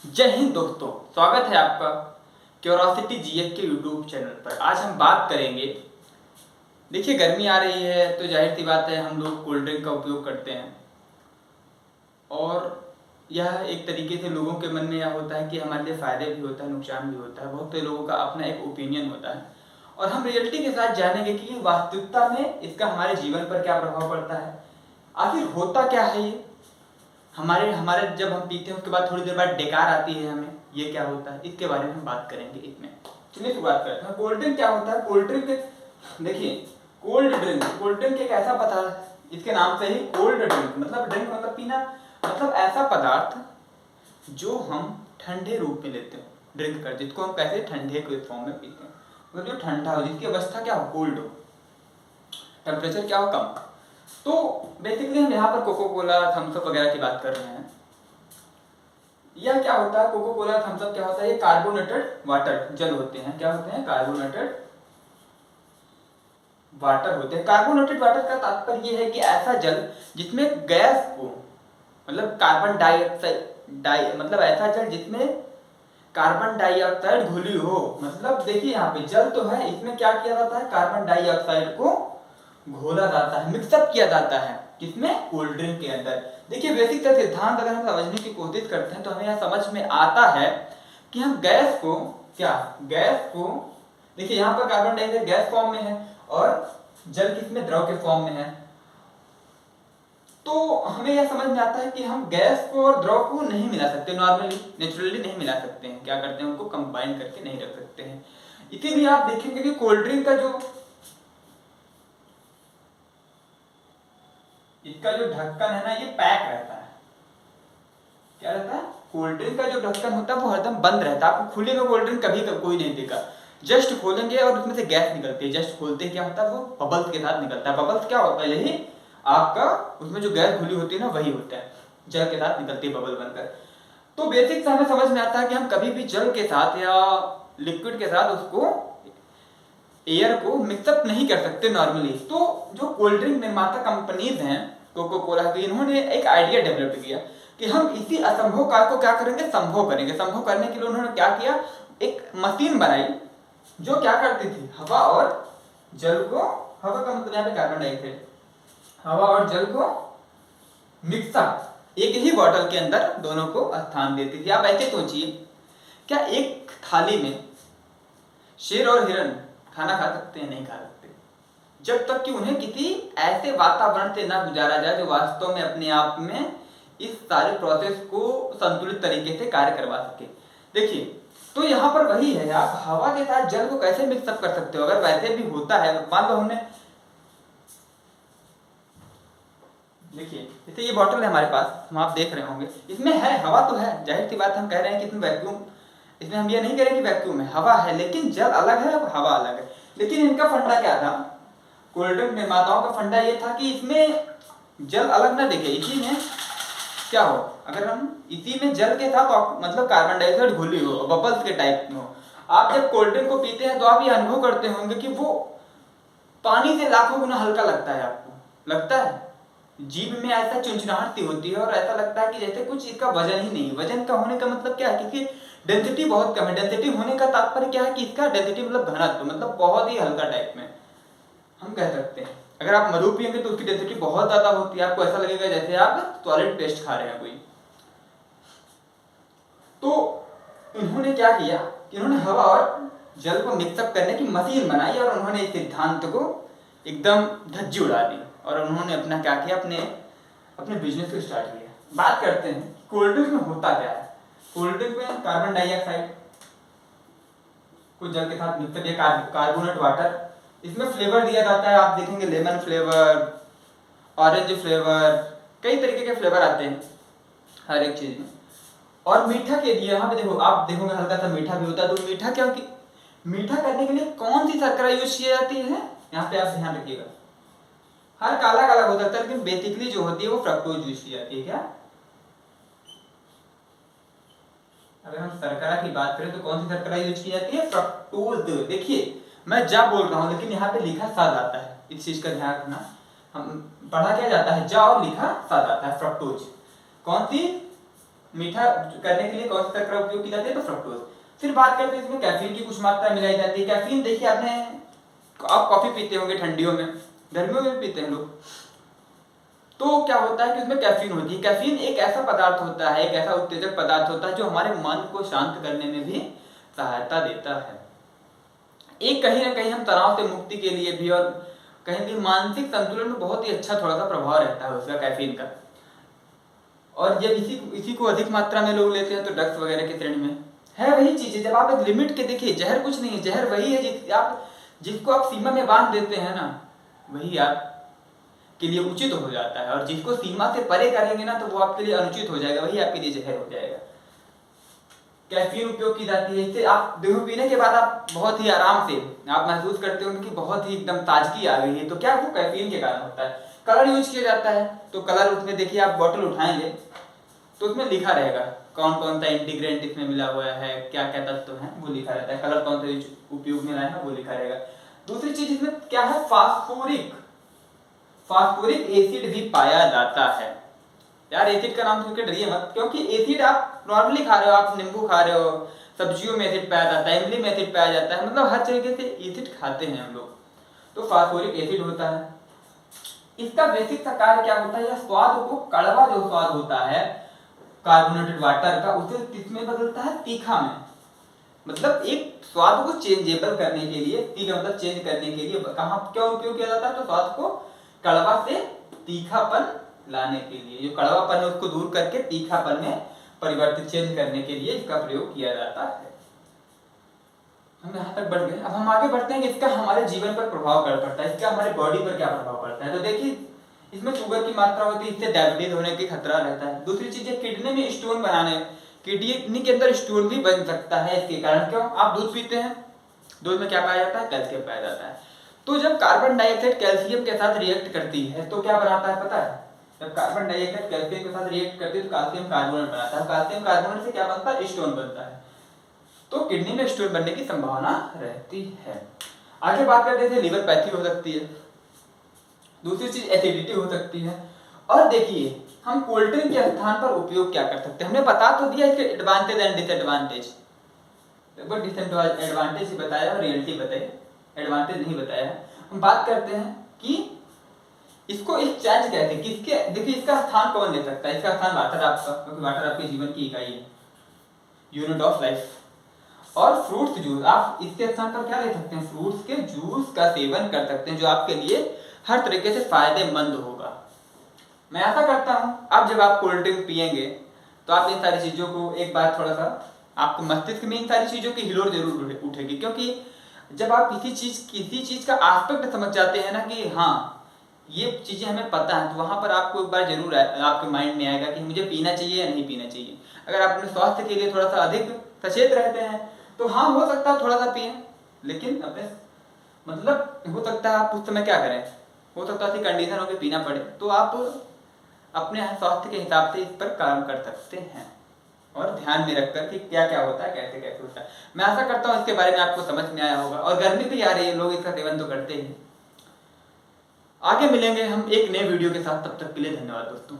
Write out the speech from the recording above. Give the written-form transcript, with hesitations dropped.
जय हिंद दोस्तों, स्वागत है आपका क्यूरोसिटी जीएफ के यूट्यूब चैनल पर। आज हम बात करेंगे। देखिए, गर्मी आ रही है तो जाहिर सी बात है हम लोग कोल्ड ड्रिंक का उपयोग करते हैं और यह एक तरीके से लोगों के मन में यह होता है कि हमारे लिए फ़ायदे भी होता है, नुकसान भी होता है। बहुत से लोगों का अपना एक ओपिनियन होता है और हम रियलिटी के साथ जानेंगे कि वास्तविकता में इसका हमारे जीवन पर क्या प्रभाव पड़ता है, आखिर होता क्या है ये। हमारे हमारे जब हम पीते हैं उसके बाद थोड़ी देर बाद डकार आती है हमें, ये क्या होता है, इसके बारे में हम बात करेंगे इसमें। चलिए शुरुआत करते हैं। कोल्ड ड्रिंक क्या होता है? कोल्ड ड्रिंक देखिए, कोल्ड ड्रिंक एक ऐसा पदार्थ, इसके नाम से ही कोल्ड ड्रिंक मतलब पीना, मतलब ऐसा पदार्थ जो हम ठंडे रूप में लेते हैं, ड्रिंक कर, जिसको हम कैसे ठंडे के फॉर्म में पीते हैं, मतलब जो ठंडा हो, जिसकी अवस्था क्या हो, कोल्ड हो, टेम्परेचर क्या हो, कम। तो बेसिकली हम यहाँ पर कोको कोला, थम्स अप वगैरह की बात कर रहे हैं। यह क्या होता है, कोको कोला, थम्स अप क्या होता है, ये कार्बोनेटेड वाटर जल होते हैं। क्या होते हैं? कार्बोनेटेड वाटर होते हैं। कार्बोनेटेड वाटर का तात्पर्य ये है कि ऐसा जल जिसमें गैस को, मतलब कार्बन डाइऑक्साइड मतलब ऐसा जल जिसमें कार्बन डाइऑक्साइड घुली हो। मतलब देखिए, यहाँ पे जल तो है, इसमें क्या किया जाता है, कार्बन डाइऑक्साइड को घोला जाता है, मिक्सअप किया जाता है। किसमें? कोल्ड ड्रिंक के अंदर। देखिए, बेसिक का सिद्धांत अगर हम समझने की कोशिश करते हैं तो हमें यह समझ में आता है कि हम गैस को देखिए, यहाँ पर कार्बन डाइऑक्साइड गैस फॉर्म में है और जल किसमें? द्रव के फॉर्म में है। तो हमें यह समझ में आता है कि हम गैस को और द्रव को नहीं मिला सकते, नॉर्मली नेचुरली नहीं मिला सकते हैं। क्या करते हैं? उनको कंबाइन करके नहीं रख सकते हैं। इसीलिए आप देखेंगे कि कोल्ड ड्रिंक का जो इसका जो ढक्कन है ना, ये पैक रहता है। क्या रहता है? कोल्ड ड्रिंक का जो ढक्कन होता है वो हरदम बंद रहता है। आपको खुले में कोल्ड ड्रिंक कभी कोई नहीं देगा। जस्ट खोलेंगे और उसमें से गैस निकलती है। जस्ट खोलते ही क्या होता है, वो बबल्स के साथ निकलता है। बबल्स क्या होता है? यही आपका, उसमें जो गैस घुली होती है ना, वही होता है, जल के साथ निकलती है बबल बनकर। तो बेसिक से हमें समझ में आता है कि हम कभी भी जल के साथ या लिक्विड के साथ उसको, एयर को मिक्सअप नहीं कर सकते नॉर्मली। तो जो कोल्ड ड्रिंक निर्माता कंपनीज हैं, कोको कोला की, इन्होंने एक आइडिया डेवलप किया कि हम इसी असंभव कार्य को क्या करेंगे, संभव करेंगे। संभव करने के लिए उन्होंने क्या किया, एक मशीन बनाई जो क्या करती थी, हवा और जल को, हवा का मतलब यहाँ पे कार्बन डाइऑक्साइड, हवा और जल को मिक्सअप एक ही बॉटल के अंदर दोनों को स्थान देती थी। आप ऐसे सोचिए, क्या एक थाली में शेर और हिरण खाना खा सकते हैं? नहीं खा सकते, जब तक कि उन्हें किसी ऐसे वातावरण से ना गुजारा जाए जो वास्तव में अपने आप में इस सारे प्रोसेस को संतुलित तरीके से कार्य करवा सके। देखिए, तो यहाँ पर वही है, आप हवा के साथ जल को कैसे मिक्सअप कर सकते हो? अगर वैसे भी होता है, मान लो हमने, देखिए जैसे ये बॉटल है हमारे पास, हम आप देख रहे होंगे, इसमें है हवा तो है, जाहिर सी बात हम कह रहे हैं कि इसमें वैक्यूम, इसमें हम ये नहीं कह रहे कि वैक्यूम है, हवा है, लेकिन जल अलग है, हवा अलग है। लेकिन इनका फंडा क्या था, कोल्ड ड्रिंक निर्माताओं का फंडा ये था कि इसमें जल अलग ना दिखे, इसी में क्या हो, अगर हम इसी में जल के साथ मतलब कार्बन डाइऑक्साइड घुली हो, बबल्स के टाइप में हो। आप जब कोल्ड ड्रिंक को पीते हैं तो आप ये अनुभव करते होंगे कि वो पानी से लाखों गुना हल्का लगता है। आपको लगता है जीभ में ऐसा चुनचुनाहट सी होती है और ऐसा लगता है कि जैसे कुछ इसका वजन ही नहीं। वजन का होने का मतलब क्या है, क्योंकि डेंसिटी बहुत कम है। डेंसिटी होने का तात्पर्य क्या है कि इसका डेंसिटी मतलब घनत्व, मतलब बहुत ही हल्का टाइप में हम कह सकते हैं। अगर आप मधु पियेंगे तो उसकी डेंसिटी बहुत ज्यादा होती है, आपको ऐसा लगेगा जैसे आप सॉलिड पेस्ट खा रहे हैं कोई। तो इन्होंने क्या किया कि इन्होंने हवा और जल को मिक्सअप करने की मशीन बनाई और उन्होंने इस सिद्धांत को एकदम धज्जी उड़ा दी और उन्होंने अपना क्या किया, अपने बिजनेस को स्टार्ट किया। बात करते हैं कोल्ड ड्रिंक में होता क्या है। कोल्ड ड्रिंक में कार्बन डाइऑक्साइड को जल के साथ मिक्स किया, कार्बोनेट वाटर, इसमें फ्लेवर दिया जाता है। आप देखेंगे लेमन फ्लेवर, ऑरेंज फ्लेवर, कई तरीके के फ्लेवर आते हैं हर एक चीज में। और मीठा के लिए यहाँ पे देखो, आप देखोगे हल्का सा मीठा भी होता है। तो मीठा क्या, मीठा करने के लिए कौन सी शर्करा यूज की जाती है, यहाँ पे आप ध्यान रखिएगा। हर का अलग अलग हो सकता है, लेकिन बेसिकली जो होती है वो फ्रक्टोज यूज की जाती है। क्या, अगर हम शर्करा की बात करें तो कौन सी शर्करा यूज की जाती है, फ्रक्टोज। देखिए मैं जा बोल रहा हूँ लेकिन यहाँ पे लिखा साथ आता है, इस चीज का ध्यान रखना। हम पढ़ा क्या जाता है, जा, और लिखा साथ आता है, फ्रक्टोज। कौन सी मीठा करने के लिए कौन सा शर्करा उपयोग की जाती है? तो फ्रक्टोज। फिर बात करते हैं इसमें कैफीन की कुछ मात्रा मिलाई जाती है। कैफीन देखिए आपने, आप कॉफी पीते होंगे ठंडियों में, गर्मियों में भी पीते हैं लोग, तो क्या होता है कि उसमें कैफीन होती है। कैफीन एक ऐसा पदार्थ होता है, एक ऐसा उत्तेजक पदार्थ होता है जो हमारे मन को शांत करने में भी सहायता देता है। एक कहीं ना कहीं हम तनाव से मुक्ति के लिए भी और कहीं भी मानसिक संतुलन में बहुत ही अच्छा थोड़ा सा प्रभाव रहता है उसका, कैफीन का। और जब इसी को अधिक मात्रा में लोग लेते हैं तो ड्रग्स वगैरह की श्रेणी में है। वही चीज है, जब आप एक लिमिट के देखिए, जहर कुछ नहीं है, जहर वही है जिसको आप सीमा में बांध देते हैं ना, वही आप के लिए उचित हो जाता है, और जिसको सीमा से परे करेंगे ना तो वो आपके लिए अनुचित हो जाएगा, वही आपके लिए जहर हो जाएगा। कैफीन उपयोग की जाती है, इससे आप देखो पीने के बाद आप बहुत ही आराम से आप महसूस करते होंगे कि बहुत ही एकदम ताजगी आ गई है, तो क्या वो कैफीन के कारण होता है। कलर यूज किया जाता है, तो कलर उसमें देखिए आप बॉटल उठाएंगे तो उसमें लिखा रहेगा कौन कौन सा इंटीग्रेंट इसमें मिला हुआ है, क्या क्या तत्व है, वो लिखा रहता है। कलर कौन सा उपयोग में लाए हैं वो लिखा रहेगा। दूसरी चीज इसमें क्या है, फास्फोरिक एसिड भी पाया जाता है। यार एसिड का नाम सुन के डरिए मत, क्योंकि एसिड आप नॉर्मली खा रहे हो, आप नींबू खा रहे हो, सब्जियों में एसिड पाया जाता है, इमली में एसिड पाया जाता है, मतलब हर तरीके से एसिड खाते हैं हम लोग, तो फास्फोरिक एसिड होता है। इसका बेसिक सा कार्य क्या होता है, यह स्वाद को, कड़वा जो स्वाद होता है कार्बोनेटेड वाटर का, उसे किसमें बदलता है, तीखा में। मतलब एक स्वाद को चेंजेबल करने के लिए, तीखा मतलब चेंज करने के लिए कहाँ क्या उपयोग किया जाता है, तो स्वाद को कड़वा से तीखापन लाने के लिए, जो कड़वापन है उसको दूर करके तीखापन में परिवर्तित, चेंज करने के लिए इसका प्रयोग किया जाता है। हम यहाँ तक बढ़ गए, अब हम आगे बढ़ते हैं कि इसका हमारे जीवन पर प्रभाव क्या पड़ता है, इसका हमारे बॉडी पर क्या प्रभाव पड़ता है। तो देखिए इसमें शुगर की मात्रा होती है, इससे डायबिटीज होने की खतरा रहता है। दूसरी चीज है किडनी में स्टोन बनाने, किडनी के अंदर स्टोन भी बन सकता है इसके कारण। क्यों, आप दूध पीते हैं, दूध में क्या पाया जाता है, कैल्शियम पाया जाता है। तो जब कार्बन डाइऑक्साइड कैल्शियम के साथ रिएक्ट करती है तो क्या बनाता है पता है, जब कार्बन डाइऑक्साइड कैल्शियम के साथ रिएक्ट करती है तो कैल्शियम कार्बोनेट बनाता है, कैल्शियम कार्बोनेट से क्या बनता है, स्टोन बनता है। तो किडनी में स्टोन बनने की संभावना रहती है। आगे बात करते हैं, लिवर पैथी हो सकती है। दूसरी चीज एसिडिटी हो सकती है। और देखिए हम कोल्ड ड्रिंक के स्थान पर उपयोग क्या कर सकते हैं, हमने बता तो दिया इसके एडवांटेज एंड डिसएडवांटेज, डिसएडवांटेज ही बताया और रियलिटी बताई, एडवांटेज नहीं बताया है। हम बात करते हैं कि इसको एक चेंज कहते हैं, किसके, देखिए इसका स्थान कौन ले सकता है, इसका स्थान वाटर आपका, क्योंकि वाटर आपके जीवन की इकाई है, यूनिट ऑफ लाइफ। और फ्रूट्स जूस, आप इसके स्थान पर क्या ले सकते हैं, फ्रूट्स के जूस का सेवन कर सकते हैं, जो आपके लिए हर तरीके से फायदेमंद होगा। मैं ऐसा करता हूं, अब जब आप कोल्ड ड्रिंक पिएंगे तो आप इन सारी चीजों को एक बार थोड़ा सा, आपको मस्तिष्क में इन सारी चीजों की हिलोर जरूर उठेगी, क्योंकि जब आप किसी चीज का एस्पेक्ट समझ जाते हैं ना कि हाँ ये चीजें हमें पता है, तो वहां पर आपको एक बार जरूर आपके माइंड में आएगा कि मुझे पीना चाहिए या नहीं पीना चाहिए। अगर आप अपने स्वास्थ्य के लिए थोड़ा सा अधिक सचेत रहते हैं तो हाँ हो सकता है थोड़ा सा पिए, लेकिन अपने मतलब हो सकता है आप उस समय क्या करें, हो सकता है कंडीशन होकर पीना पड़े, तो आप अपने स्वास्थ्य के हिसाब से इस पर काम कर सकते हैं और ध्यान में रखकर कि क्या क्या होता है, कैसे कैसे होता है। मैं आशा करता हूँ इसके बारे में आपको समझ में आया होगा। और गर्मी भी आ रही है, लोग इसका सेवन तो करते हैं। आगे मिलेंगे हम एक नए वीडियो के साथ, तब तक के लिए धन्यवाद दोस्तों।